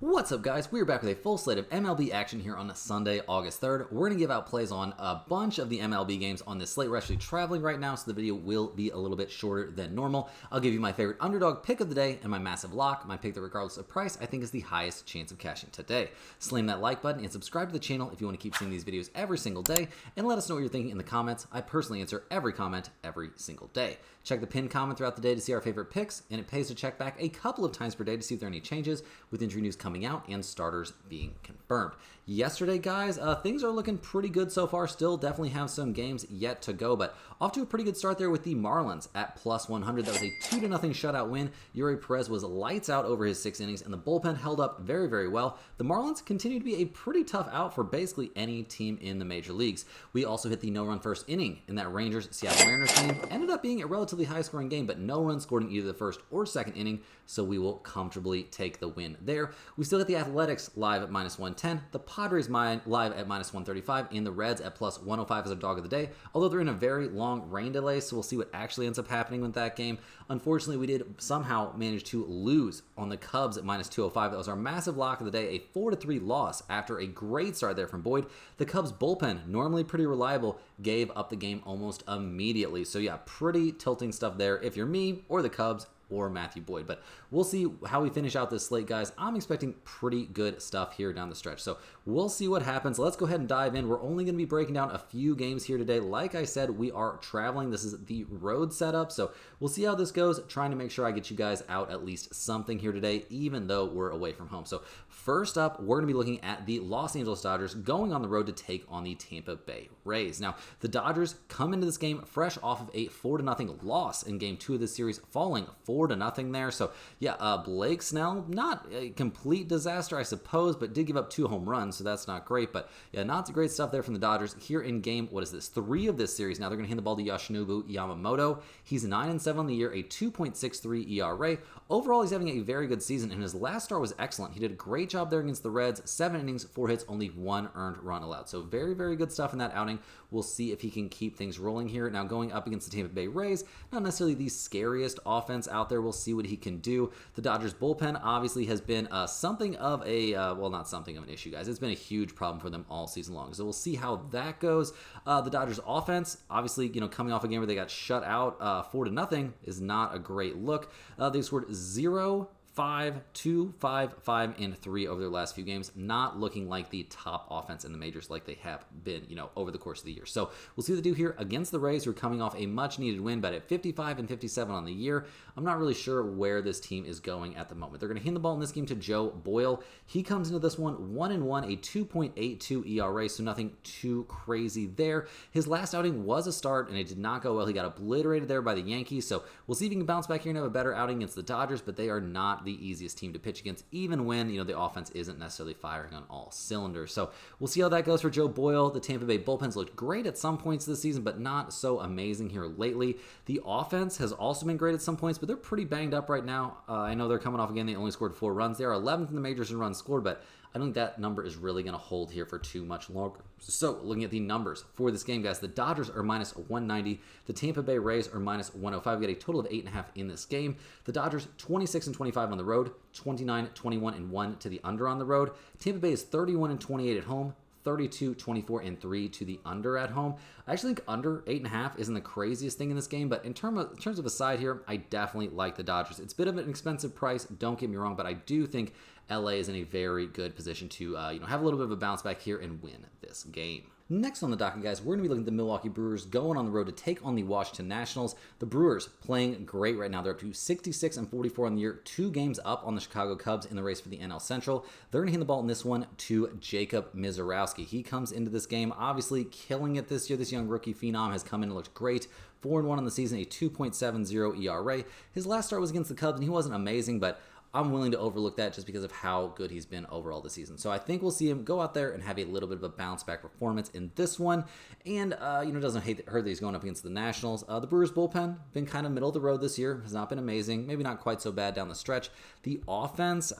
What's up, guys? We're back with a full slate of MLB action here on Sunday, August 3rd. We're going to give out plays on a bunch of the MLB games on this slate. We're actually traveling right now, so the video will be a little bit shorter than normal. I'll give you my favorite underdog pick of the day and my massive lock, my pick that regardless of price, I think is the highest chance of cashing today. Slam that like button and subscribe to the channel if you want to keep seeing these videos every single day, and let us know what you're thinking in the comments. I personally answer every comment every single day. Check the pinned comment throughout the day to see our favorite picks, and it pays to check back a couple of times per day to see if there are any changes with injury news coming out and starters being confirmed. Yesterday, guys, things are looking pretty good so far. Still definitely have some games yet to go, but off to a pretty good start there with the Marlins at plus 100. That was a 2-0 shutout win. Yuri Perez was lights out over his 6 innings, and the bullpen held up very, very well. The Marlins continue to be a pretty tough out for basically any team in the major leagues. We also hit the no-run first inning in that Rangers-Seattle Mariners game. Ended up being a relatively high-scoring game, but no runs scored in either the first or second inning, so we will comfortably take the win there. We still got the Athletics live at minus 110, the Padres live at minus 135, and the Reds at plus 105 as our dog of the day, although they're in a very long rain delay, so we'll see what actually ends up happening with that game. Unfortunately, we did somehow manage to lose on the Cubs at minus 205. That was our massive lock of the day, a 4-3 loss after a great start there from Boyd. The Cubs bullpen, normally pretty reliable, gave up the game almost immediately. So yeah, pretty tilting stuff there if you're me or the Cubs or Matthew Boyd. But we'll see how we finish out this slate, guys. I'm expecting pretty good stuff here down the stretch. So we'll see what happens. Let's go ahead and dive in. We're only going to be breaking down a few games here today. Like I said, we are traveling. This is the road setup. So we'll see how this goes. Trying to make sure I get you guys out at least something here today, even though we're away from home. So first up, we're going to be looking at the Los Angeles Dodgers going on the road to take on the Tampa Bay Rays. Now, the Dodgers come into this game fresh off of a 4-0 loss in game 2 of this series, falling 4-0 there. So yeah, Blake Snell, not a complete disaster, I suppose, but did give up 2 home runs, so that's not great. But yeah, not great stuff there from the Dodgers here in game, 3 of this series. Now they're going to hand the ball to Yoshinobu Yamamoto. He's 9-7 on the year, a 2.63 ERA. Overall, he's having a very good season, and his last start was excellent. He did a great job there against the Reds. 7 innings, 4 hits, only 1 earned run allowed. So very, very good stuff in that outing. We'll see if he can keep things rolling here. Now going up against the Tampa Bay Rays, not necessarily the scariest offense out there. We'll see what he can do. The Dodgers bullpen obviously has been something of a, not something of an issue, guys. It's been a huge problem for them all season long. So we'll see how that goes. The Dodgers offense, obviously, coming off a game where they got shut out 4-0 is not a great look. They scored 0, 5, 2, 5, 5, and 3 over their last few games. Not looking like the top offense in the majors like they have been, over the course of the year. So we'll see what they do here against the Rays, who are coming off a much-needed win, but at 55 and 57 on the year, I'm not really sure where this team is going at the moment. They're going to hand the ball in this game to Joe Boyle. He comes into this one 1-1, a 2.82 ERA, so nothing too crazy there. His last outing was a start, and it did not go well. He got obliterated there by the Yankees, so we'll see if he can bounce back here and have a better outing against the Dodgers, but they are not the easiest team to pitch against, even when the offense isn't necessarily firing on all cylinders. So we'll see how that goes for Joe Boyle. The Tampa Bay bullpen's looked great at some points this season, but not so amazing here lately. The offense has also been great at some points, but they're pretty banged up right now. I know they're coming off again. They only scored 4 runs. They are 11th in the majors in runs scored, but I don't think that number is really going to hold here for too much longer. So looking at the numbers for this game, guys, the Dodgers are minus 190. The Tampa Bay Rays are minus 105. We get a total of 8.5 in this game. The Dodgers 26 and 25 on the road, 29, 21, and 1 to the under on the road. Tampa Bay is 31 and 28 at home, 32, 24, and 3 to the under at home. I actually think under 8.5 isn't the craziest thing in this game, but in terms of a side here, I definitely like the Dodgers. It's a bit of an expensive price, don't get me wrong, but I do think LA is in a very good position to have a little bit of a bounce back here and win this game. Next on the docket, guys, we're going to be looking at the Milwaukee Brewers going on the road to take on the Washington Nationals. The Brewers playing great right now. They're up to 66 and 44 on the year, 2 games up on the Chicago Cubs in the race for the NL Central. They're going to hand the ball in this one to Jacob Misiorowski. He comes into this game obviously killing it this year. This young rookie phenom has come in and looked great. 4-1 on the season, a 2.70 ERA. His last start was against the Cubs, and he wasn't amazing, but I'm willing to overlook that just because of how good he's been overall this season. So I think we'll see him go out there and have a little bit of a bounce back performance in this one. And, doesn't hurt that he's going up against the Nationals. The Brewers bullpen, been kind of middle of the road this year. Has not been amazing. Maybe not quite so bad down the stretch. The offense,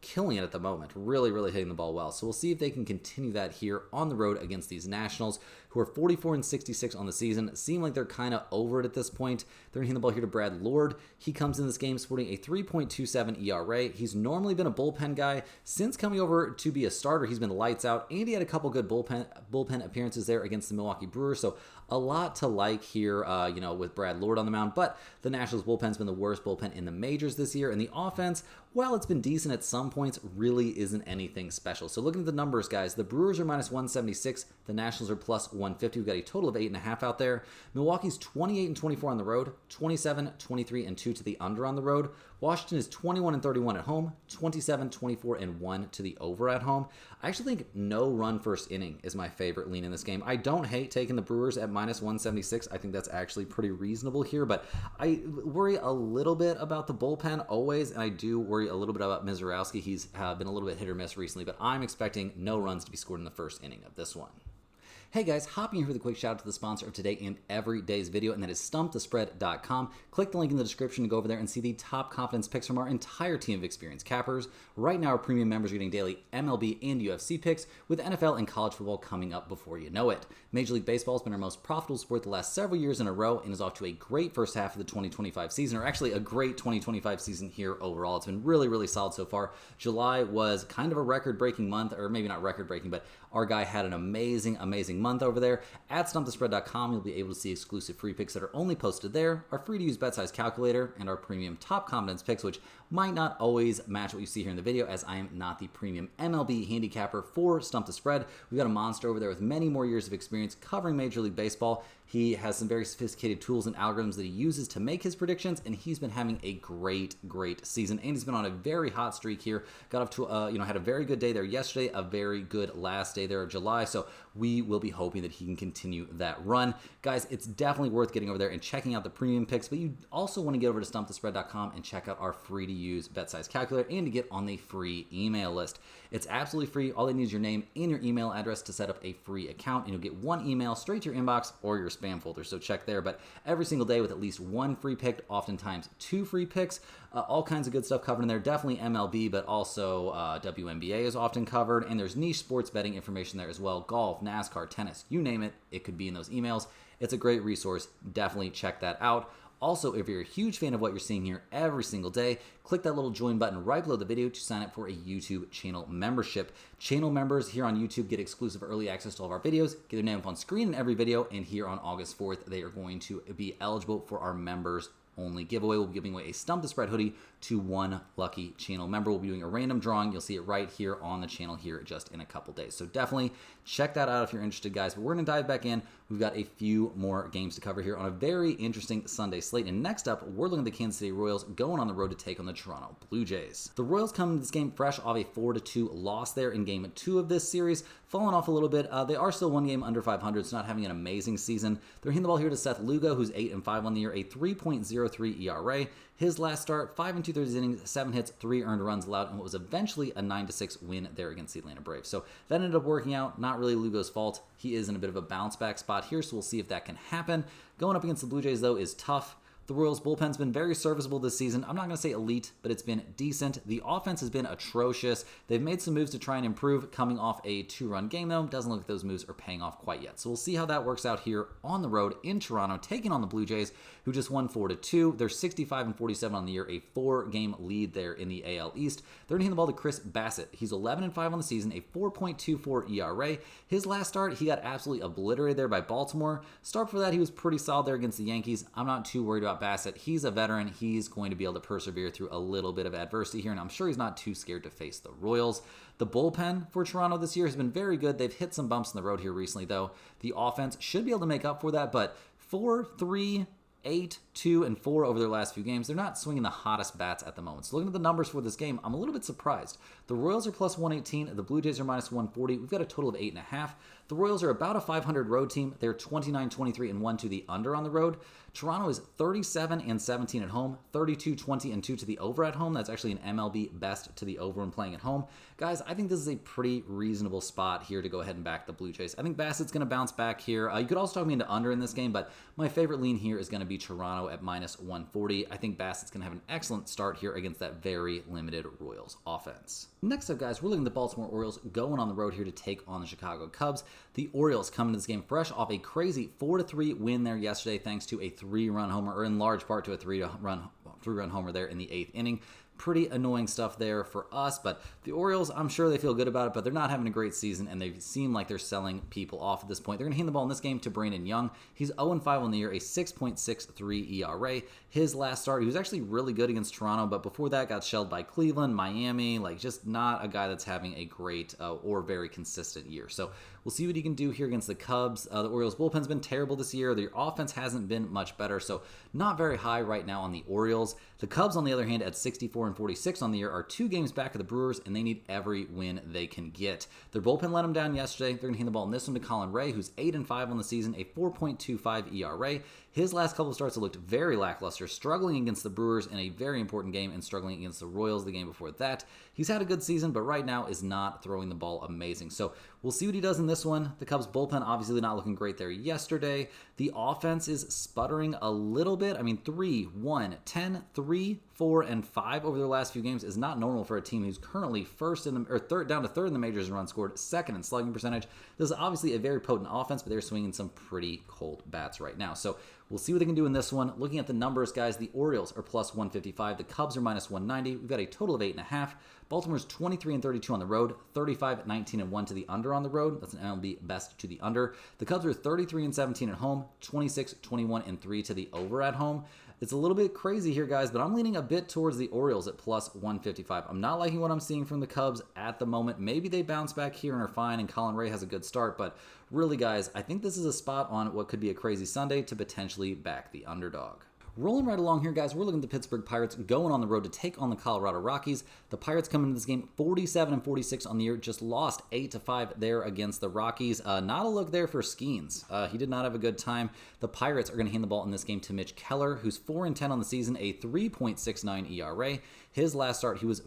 killing it at the moment, really hitting the ball well. So we'll see if they can continue that here on the road against these Nationals, who are 44-66 on the season. Seem like they're kind of over it at this point. They're hitting the ball here to Brad Lord. He comes in this game sporting a 3.27 ERA. He's normally been a bullpen guy. Since coming over to be a starter, he's been lights out, and he had a couple good bullpen appearances there against the Milwaukee Brewers. So a lot to like here, with Brad Lord on the mound. But the Nationals bullpen's been the worst bullpen in the majors this year, and the offense, while it's been decent at some points, really isn't anything special. So looking at the numbers, guys, the Brewers are minus 176. The Nationals are plus 150. We've got a total of 8.5 out there. Milwaukee's 28-24 on the road, 27-23-2 to the under on the road. Washington is 21-31 at home, 27-24-1 to the over at home. I actually think no run first inning is my favorite lean in this game. I don't hate taking the Brewers at minus 176. I think that's actually pretty reasonable here, but I worry a little bit about the bullpen always, and I do worry a little bit about Mizorowski. He's been a little bit hit or miss recently, but I'm expecting no runs to be scored in the first inning of this one. Hey guys, hopping in here with a quick shout out to the sponsor of today and every day's video, and that is StumpTheSpread.com. Click the link in the description to go over there and see the top confidence picks from our entire team of experienced cappers. Right now, our premium members are getting daily MLB and UFC picks, with NFL and college football coming up before you know it. Major League Baseball has been our most profitable sport the last several years in a row and is off to a great first half of the 2025 season, or actually a great 2025 season here overall. It's been really solid so far. July was kind of a record-breaking month, or maybe not record-breaking, but our guy had an amazing month over there. At StumpTheSpread.com, you'll be able to see exclusive free picks that are only posted there, our free-to-use bet size calculator, and our premium top confidence picks, which might not always match what you see here in the video, as I am not the premium MLB handicapper for Stump the Spread. We've got a monster over there with many more years of experience covering Major League Baseball. He has some very sophisticated tools and algorithms that he uses to make his predictions, and he's been having a great season. And he's been on a very hot streak here. Got off to, had a very good day there yesterday, a very good last day there of July. So we will be hoping that he can continue that run. Guys, it's definitely worth getting over there and checking out the premium picks, but you also want to get over to StumpTheSpread.com and check out our free-to-use bet size calculator and to get on the free email list. It's absolutely free. All they need is your name and your email address to set up a free account, and you'll get one email straight to your inbox or your spam folder, so check there. But every single day with at least one free pick, oftentimes two free picks, all kinds of good stuff covered in there. Definitely MLB, but also WNBA is often covered, and there's niche sports betting information there as well. Golf, NASCAR, tennis, you name it, it could be in those emails. It's a great resource. Definitely check that out. Also, if you're a huge fan of what you're seeing here every single day, click that little join button right below the video to sign up for a YouTube channel membership. Channel members here on YouTube get exclusive early access to all of our videos, get their name up on screen in every video, and here on August 4th, they are going to be eligible for our members only giveaway. We'll be giving away a Stump the Spread hoodie to one lucky channel member. We'll be doing a random drawing. You'll see it right here on the channel here just in a couple days. So definitely check that out if you're interested, guys. But we're going to dive back in. We've got a few more games to cover here on a very interesting Sunday slate. And next up, we're looking at the Kansas City Royals going on the road to take on the Toronto Blue Jays. The Royals come into this game fresh off a 4-2 loss there in game 2 of this series, falling off a little bit. They are still one game under 500, so not having an amazing season. They're hitting the ball here to Seth Lugo, who's 8-5 on the year, a 3.03 ERA. His last start, 5 2/3 innings, 7 hits, 3 earned runs allowed, and what was eventually a 9-6 win there against the Atlanta Braves. So that ended up working out. Not really Lugo's fault. He is in a bit of a bounce back spot here, so we'll see if that can happen. Going up against the Blue Jays, though, is tough. The Royals' bullpen's been very serviceable this season. I'm not going to say elite, but it's been decent. The offense has been atrocious. They've made some moves to try and improve, coming off a 2-run game, though. Doesn't look like those moves are paying off quite yet. So we'll see how that works out here on the road in Toronto, taking on the Blue Jays, who just won 4-2. They're 65-47 on the year, a 4-game lead there in the AL East. They're hitting the ball to Chris Bassett. He's 11-5 on the season, a 4.24 ERA. His last start, he got absolutely obliterated there by Baltimore. Start for that, he was pretty solid there against the Yankees. I'm not too worried about Bassett. He's a veteran. He's going to be able to persevere through a little bit of adversity here, and I'm sure he's not too scared to face the Royals. The bullpen for Toronto this year has been very good. They've hit some bumps in the road here recently, though. The offense should be able to make up for that, but 4-3, 8-2-4 over their last few games. They're not swinging the hottest bats at the moment. So looking at the numbers for this game, I'm a little bit surprised. The Royals are plus 118. The Blue Jays are minus 140. We've got a total of 8.5. The Royals are about a 500 road team. They're 29-23-1 to the under on the road. Toronto is 37-17 at home, 32-20-2 to the over at home. That's actually an MLB best to the over when playing at home. Guys, I think this is a pretty reasonable spot here to go ahead and back the Blue Jays. I think Bassett's going to bounce back here. You could also talk me into under in this game, but my favorite lean here is going to be Toronto at -140. I think Bassett's going to have an excellent start here against that very limited Royals offense. Next up, guys, we're looking at the Baltimore Orioles going on the road here to take on the Chicago Cubs. The Orioles come into this game fresh off a crazy 4-3 win there yesterday thanks to a 3-run homer, or in large part to a 3-run homer there in the 8th inning. Pretty annoying stuff there for us, but the Orioles, I'm sure they feel good about it, but they're not having a great season, and they seem like they're selling people off at this point. They're going to hand the ball in this game to Brandon Young. He's 0-5 on the year, a 6.63 ERA. His last start, he was actually really good against Toronto, but before that got shelled by Cleveland, Miami, like just not a guy that's having a great or very consistent year. So we'll see what he can do here against the Cubs. The Orioles bullpen's been terrible this year. Their offense hasn't been much better, so not very high right now on the Orioles. The Cubs, on the other hand, at 64-46 on the year, are 2 games back of the Brewers, and they need every win they can get. Their bullpen let them down yesterday. They're going to hand the ball in this one to Colin Ray, who's 8-5 on the season, a 4.25 ERA. His last couple of starts have looked very lackluster, struggling against the Brewers in a very important game and struggling against the Royals the game before that. He's had a good season, but right now is not throwing the ball amazing. So we'll see what he does in this one. The Cubs bullpen obviously not looking great there yesterday. The offense is sputtering a little bit. I mean, 3-1-10, 3-4-5 over their last few games is not normal for a team who's currently down to third in the majors in runs scored, second in slugging percentage. This is obviously a very potent offense, but they're swinging some pretty cold bats right now. So we'll see what they can do in this one. Looking at the numbers, guys, the Orioles are +155. The Cubs are -190. We've got a total of 8.5. Baltimore's 23-32 on the road, 35-19-1 to the under on the road. That's an MLB best to the under. The Cubs are 33-17 at home, 26-21-3 to the over at home. It's a little bit crazy here, guys, but I'm leaning a bit towards the Orioles at +155. I'm not liking what I'm seeing from the Cubs at the moment. Maybe they bounce back here and are fine, and Colin Ray has a good start, but really, guys, I think this is a spot on what could be a crazy Sunday to potentially back the underdog. Rolling right along here, guys, we're looking at the Pittsburgh Pirates going on the road to take on the Colorado Rockies. The Pirates come into this game 47-46 on the year, just lost 8-5 there against the Rockies. Not a look there for Skeens. He did not have a good time. The Pirates are going to hand the ball in this game to Mitch Keller, who's 4-10 on the season, a 3.69 ERA. His last start, he was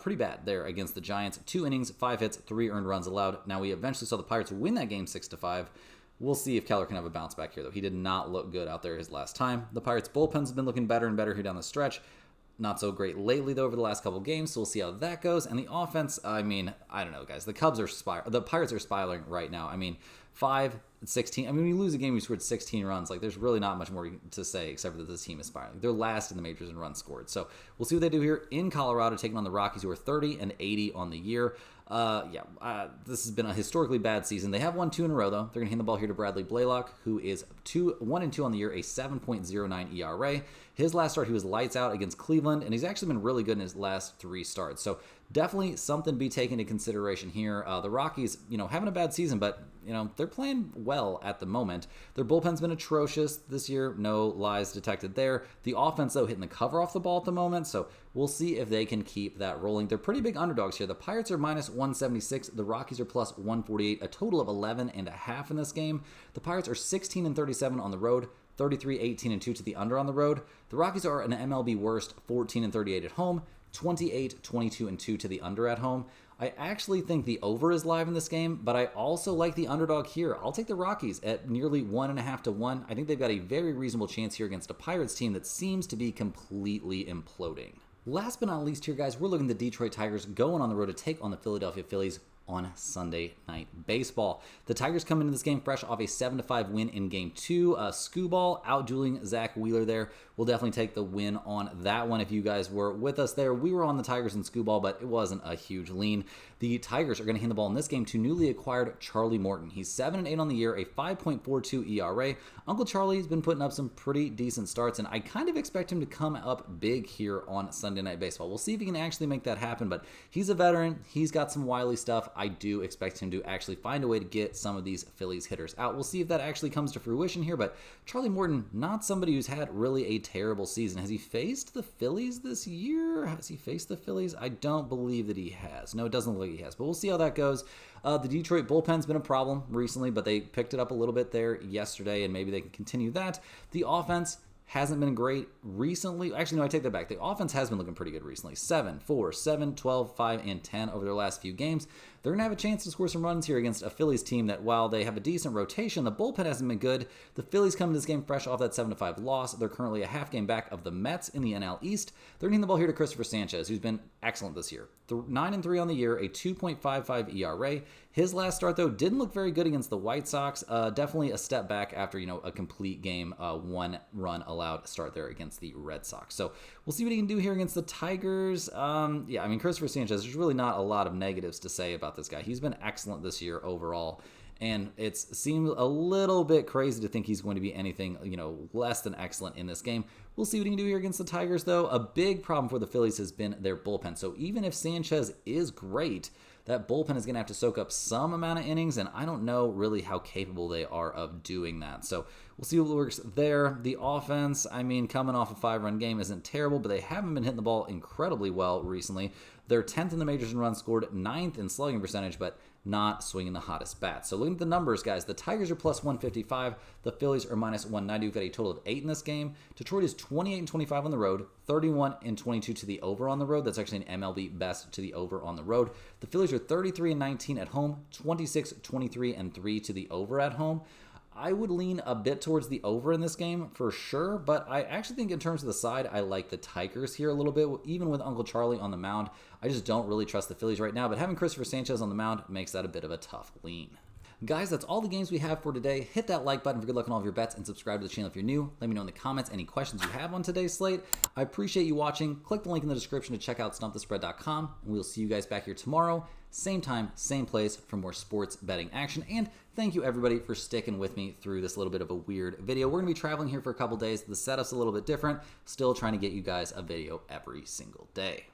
pretty bad there against the Giants. 2 innings, 5 hits, 3 earned runs allowed. Now, we eventually saw the Pirates win that game 6-5. We'll see if Keller can have a bounce back here, though. He did not look good out there his last time. The Pirates' bullpen's been looking better and better here down the stretch. Not so great lately, though, over the last couple games, so we'll see how that goes. And the offense, I mean, I don't know, guys. The Pirates are spiraling right now. I mean, 5-16. I mean, when you lose a game, you scored 16 runs. Like, there's really not much more to say except for that this team is spiraling. They're last in the majors in runs scored. So we'll see what they do here in Colorado, taking on the Rockies, who are 30-80 on the year. This has been a historically bad season. They have won 2 in a row, though. They're going to hand the ball here to Bradley Blaylock, who is 1-2 on the year, a 7.09 ERA. His last start, he was lights out against Cleveland, and he's actually been really good in his last 3 starts. So definitely something to be taken into consideration here. The Rockies, having a bad season, but, they're playing well at the moment. Their bullpen's been atrocious this year. No lies detected there. The offense, though, hitting the cover off the ball at the moment, so we'll see if they can keep that rolling. They're pretty big underdogs here. The Pirates are -176. The Rockies are +148, a total of 11.5 in this game. The Pirates are 16-37 on the road, 33-18-2 to the under on the road. The Rockies are an MLB worst, 14-38 at home, 28-22-2 to the under at home. I actually think the over is live in this game, but I also like the underdog here. I'll take the Rockies at nearly 1.5-1. I think they've got a very reasonable chance here against a Pirates team that seems to be completely imploding. Last but not least here, guys, we're looking at the Detroit Tigers going on the road to take on the Philadelphia Phillies on Sunday Night Baseball. The Tigers come into this game fresh off a 7-5 win in Game 2. Skubal out-dueling Zach Wheeler there. We'll definitely take the win on that one. If you guys were with us there, we were on the Tigers and Skubal, but it wasn't a huge lean. The Tigers are going to hand the ball in this game to newly acquired Charlie Morton. He's 7-8 on the year, a 5.42 ERA. Uncle Charlie's been putting up some pretty decent starts, and I kind of expect him to come up big here on Sunday Night Baseball. We'll see if he can actually make that happen, but he's a veteran. He's got some wily stuff. I do expect him to actually find a way to get some of these Phillies hitters out. We'll see if that actually comes to fruition here, but Charlie Morton, not somebody who's had really a terrible season. Has he faced the Phillies this year? Has he faced the Phillies? I don't believe that he has. No, it doesn't look like he has. But we'll see how that goes. The Detroit bullpen's been a problem recently, but they picked it up a little bit there yesterday, and maybe they can continue that. The offense hasn't been great recently. Actually, no, I take that back. The offense has been looking pretty good recently. 7, 4, 7, 12, 5, and 10 over their last few games. They're going to have a chance to score some runs here against a Phillies team that, while they have a decent rotation, the bullpen hasn't been good. The Phillies come to this game fresh off that 7-5 loss. They're currently a half game back of the Mets in the NL East. They're hitting the ball here to Christopher Sanchez, who's been excellent this year. 9-3 on the year, a 2.55 ERA. His last start, though, didn't look very good against the White Sox. Definitely a step back after, a complete game, 1 run allowed start there against the Red Sox. So we'll see what he can do here against the Tigers. Christopher Sanchez, there's really not a lot of negatives to say about this guy. He's been excellent this year overall, and it seems a little bit crazy to think he's going to be anything, less than excellent in this game. We'll see what he can do here against the Tigers, though. A big problem for the Phillies has been their bullpen. So even if Sanchez is great, that bullpen is going to have to soak up some amount of innings, and I don't know really how capable they are of doing that. So we'll see what works there. The offense, coming off a 5-run game isn't terrible, but they haven't been hitting the ball incredibly well recently. They're 10th in the majors in runs scored, 9th in slugging percentage, but not swinging the hottest bat. So looking at the numbers, guys, the Tigers are plus 155. The Phillies are minus 190. We've got a total of 8 in this game. Detroit is 28-25 on the road, 31-22 to the over on the road. That's actually an MLB best to the over on the road. The Phillies are 33-19 at home, 26-23-3 to the over at home. I would lean a bit towards the over in this game for sure, but I actually think in terms of the side, I like the Tigers here a little bit. Even with Uncle Charlie on the mound, I just don't really trust the Phillies right now, but having Christopher Sanchez on the mound makes that a bit of a tough lean. Guys, that's all the games we have for today. Hit that like button for good luck on all of your bets and subscribe to the channel if you're new. Let me know in the comments any questions you have on today's slate. I appreciate you watching. Click the link in the description to check out stumpthespread.com, and we'll see you guys back here tomorrow. Same time, same place for more sports betting action. And thank you everybody for sticking with me through this little bit of a weird video. We're going to be traveling here for a couple days. The setup's a little bit different. Still trying to get you guys a video every single day.